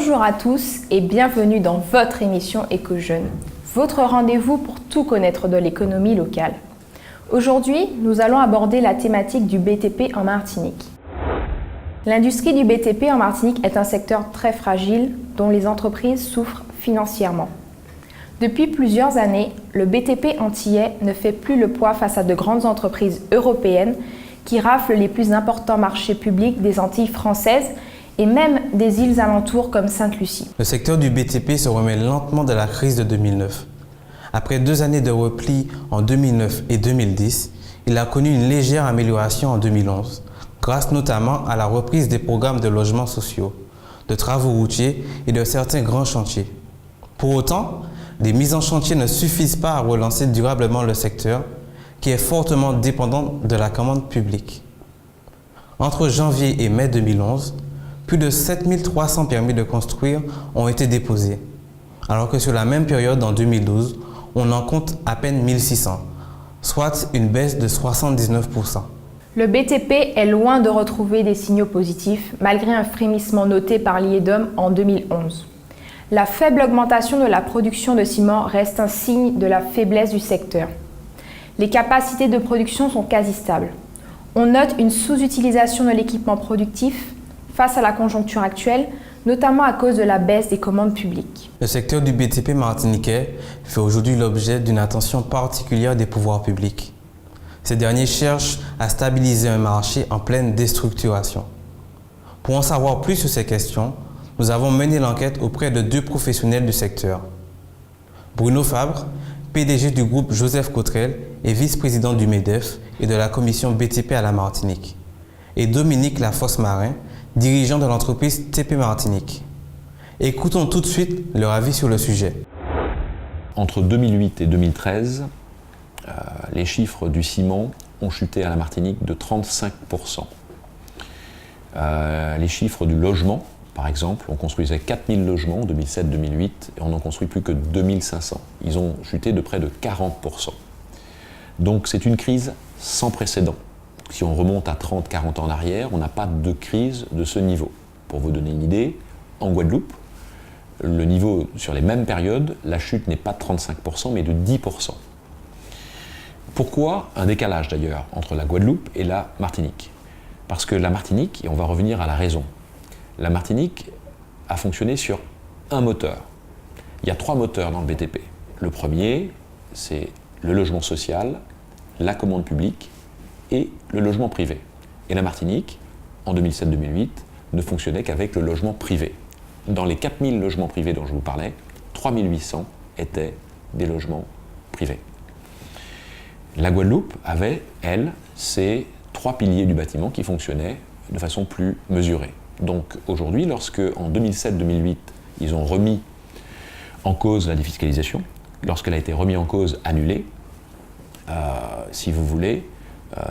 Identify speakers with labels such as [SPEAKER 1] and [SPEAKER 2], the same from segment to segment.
[SPEAKER 1] Bonjour à tous et bienvenue dans votre émission Éco-Jeunes, votre rendez-vous pour tout connaître de l'économie locale. Aujourd'hui, nous allons aborder la thématique du BTP en Martinique. L'industrie du BTP en Martinique est un secteur très fragile dont les entreprises souffrent financièrement. Depuis plusieurs années, le BTP antillais ne fait plus le poids face à de grandes entreprises européennes qui raflent les plus importants marchés publics des Antilles françaises et même des îles alentours comme Sainte-Lucie.
[SPEAKER 2] Le secteur du BTP se remet lentement de la crise de 2009. Après 2 années de repli en 2009 et 2010, il a connu une légère amélioration en 2011, grâce notamment à la reprise des programmes de logements sociaux, de travaux routiers et de certains grands chantiers. Pour autant, les mises en chantier ne suffisent pas à relancer durablement le secteur, qui est fortement dépendant de la commande publique. Entre janvier et mai 2011, plus de 7300 permis de construire ont été déposés, alors que sur la même période en 2012, on en compte à peine 1600, soit une baisse de 79%.
[SPEAKER 1] Le BTP est loin de retrouver des signaux positifs, malgré un frémissement noté par l'IEDOM en 2011. La faible augmentation de la production de ciment reste un signe de la faiblesse du secteur. Les capacités de production sont quasi stables. On note une sous-utilisation de l'équipement productif face à la conjoncture actuelle, notamment à cause de la baisse des commandes publiques.
[SPEAKER 2] Le secteur du BTP martiniquais fait aujourd'hui l'objet d'une attention particulière des pouvoirs publics. Ces derniers cherchent à stabiliser un marché en pleine déstructuration. Pour en savoir plus sur ces questions, nous avons mené l'enquête auprès de 2 professionnels du secteur. Bruno Fabre, PDG du groupe Joseph Cottrell et vice-président du MEDEF et de la commission BTP à la Martinique, et Dominique Lafosse-Marin, dirigeant de l'entreprise TP Martinique. Écoutons tout de suite leur avis sur le sujet.
[SPEAKER 3] Entre 2008 et 2013, les chiffres du ciment ont chuté à la Martinique de 35%. Les chiffres du logement, par exemple, on construisait 4000 logements en 2007-2008 et on n'en construit plus que 2500. Ils ont chuté de près de 40%. Donc c'est une crise sans précédent. Si on remonte à 30-40 ans en arrière, on n'a pas de crise de ce niveau. Pour vous donner une idée, en Guadeloupe, le niveau sur les mêmes périodes, la chute n'est pas de 35%, mais de 10%. Pourquoi un décalage d'ailleurs entre la Guadeloupe et la Martinique? Parce que la Martinique, et on va revenir à la raison, la Martinique a fonctionné sur un moteur. Il y a 3 moteurs dans le BTP. Le premier, c'est le logement social, la commande publique et le logement privé. Et la Martinique, en 2007-2008, ne fonctionnait qu'avec le logement privé. Dans les 4000 logements privés dont je vous parlais, 3800 étaient des logements privés. La Guadeloupe avait, elle, ses 3 piliers du bâtiment qui fonctionnaient de façon plus mesurée. Donc aujourd'hui, lorsque en 2007-2008, ils ont remis en cause la défiscalisation, lorsqu'elle a été remise en cause, annulée, si vous voulez,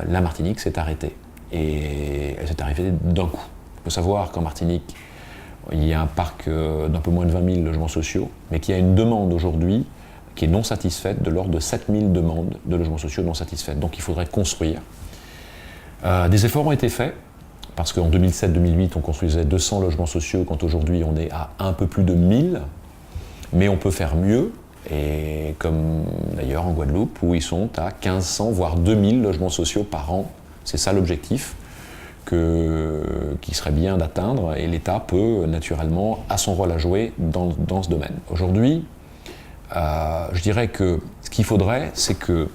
[SPEAKER 3] la Martinique s'est arrêtée. Et elle s'est arrêtée d'un coup. Il faut savoir qu'en Martinique, il y a un parc d'un peu moins de 20 000 logements sociaux, mais qu'il y a une demande aujourd'hui qui est non satisfaite, de l'ordre de 7 000 demandes de logements sociaux non satisfaites. Donc il faudrait construire. Des efforts ont été faits, parce qu'en 2007-2008, on construisait 200 logements sociaux, quand aujourd'hui on est à un peu plus de 1000. Mais on peut faire mieux, et comme d'ailleurs en Guadeloupe, où ils sont à 1500 voire 2000 logements sociaux par an. C'est ça l'objectif qui serait bien d'atteindre, et l'État peut naturellement, a son rôle à jouer dans ce domaine. Aujourd'hui, je dirais que ce qu'il faudrait, c'est que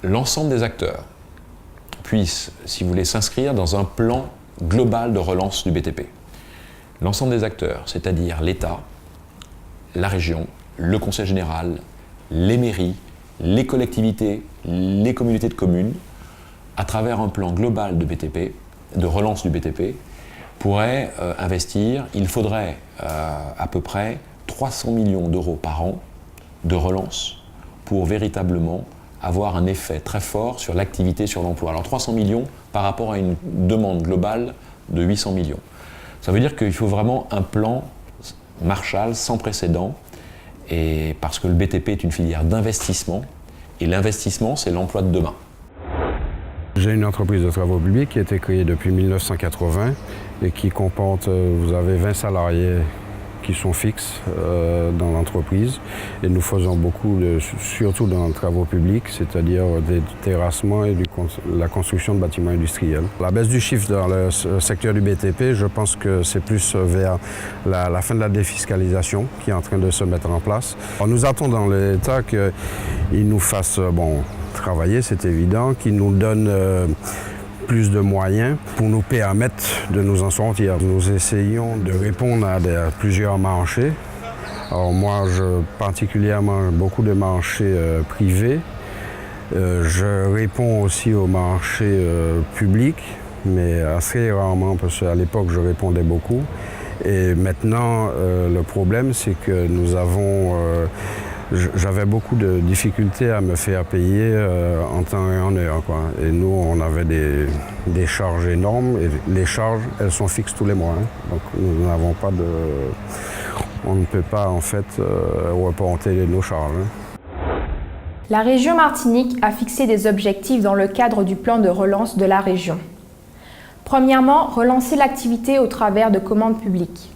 [SPEAKER 3] l'ensemble des acteurs puissent, si vous voulez, s'inscrire dans un plan global de relance du BTP. L'ensemble des acteurs, c'est-à-dire l'État, la région, le conseil général, les mairies, les collectivités, les communautés de communes, à travers un plan global de BTP, de relance du BTP, pourraient investir. Il faudrait à peu près 300 millions d'euros par an de relance pour véritablement avoir un effet très fort sur l'activité, sur l'emploi. Alors 300 millions par rapport à une demande globale de 800 millions. Ça veut dire qu'il faut vraiment un plan Marshall sans précédent, et parce que le BTP est une filière d'investissement, et l'investissement, c'est l'emploi de demain.
[SPEAKER 4] J'ai une entreprise de travaux publics qui a été créée depuis 1980 et qui comporte, vous avez 20 salariés qui sont fixes dans l'entreprise et nous faisons beaucoup, surtout dans les travaux publics, c'est-à-dire des terrassements et la construction de bâtiments industriels. La baisse du chiffre dans le secteur du BTP, je pense que c'est plus vers la fin de la défiscalisation qui est en train de se mettre en place. Alors, nous attendons dans l'État qu'il nous fasse travailler, c'est évident, qu'il nous donne plus de moyens pour nous permettre de nous en sortir. Nous essayons de répondre à plusieurs marchés. Alors moi, particulièrement beaucoup de marchés privés. Je réponds aussi aux marchés publics, mais assez rarement, parce qu'à l'époque, je répondais beaucoup. Et maintenant, le problème, c'est que nous avons... J'avais beaucoup de difficultés à me faire payer en temps et en heure, quoi. Et nous, on avait des charges énormes et les charges, elles sont fixes tous les mois. Hein. Donc nous n'avons pas de... On ne peut pas en fait reporter nos charges. Hein.
[SPEAKER 1] La région Martinique a fixé des objectifs dans le cadre du plan de relance de la région. Premièrement, relancer l'activité au travers de commandes publiques.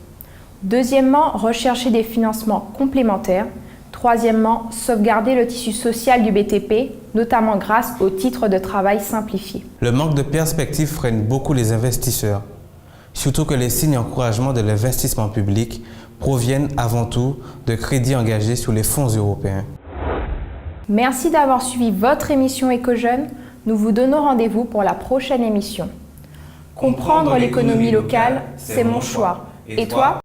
[SPEAKER 1] Deuxièmement, rechercher des financements complémentaires. Troisièmement, sauvegarder le tissu social du BTP, notamment grâce au titre de travail simplifié.
[SPEAKER 2] Le manque de perspective freine beaucoup les investisseurs, surtout que les signes d'encouragement de l'investissement public proviennent avant tout de crédits engagés sur les fonds européens.
[SPEAKER 1] Merci d'avoir suivi votre émission Éco-Jeunes. Nous vous donnons rendez-vous pour la prochaine émission. Comprendre l'économie locale, c'est mon choix. Et toi ?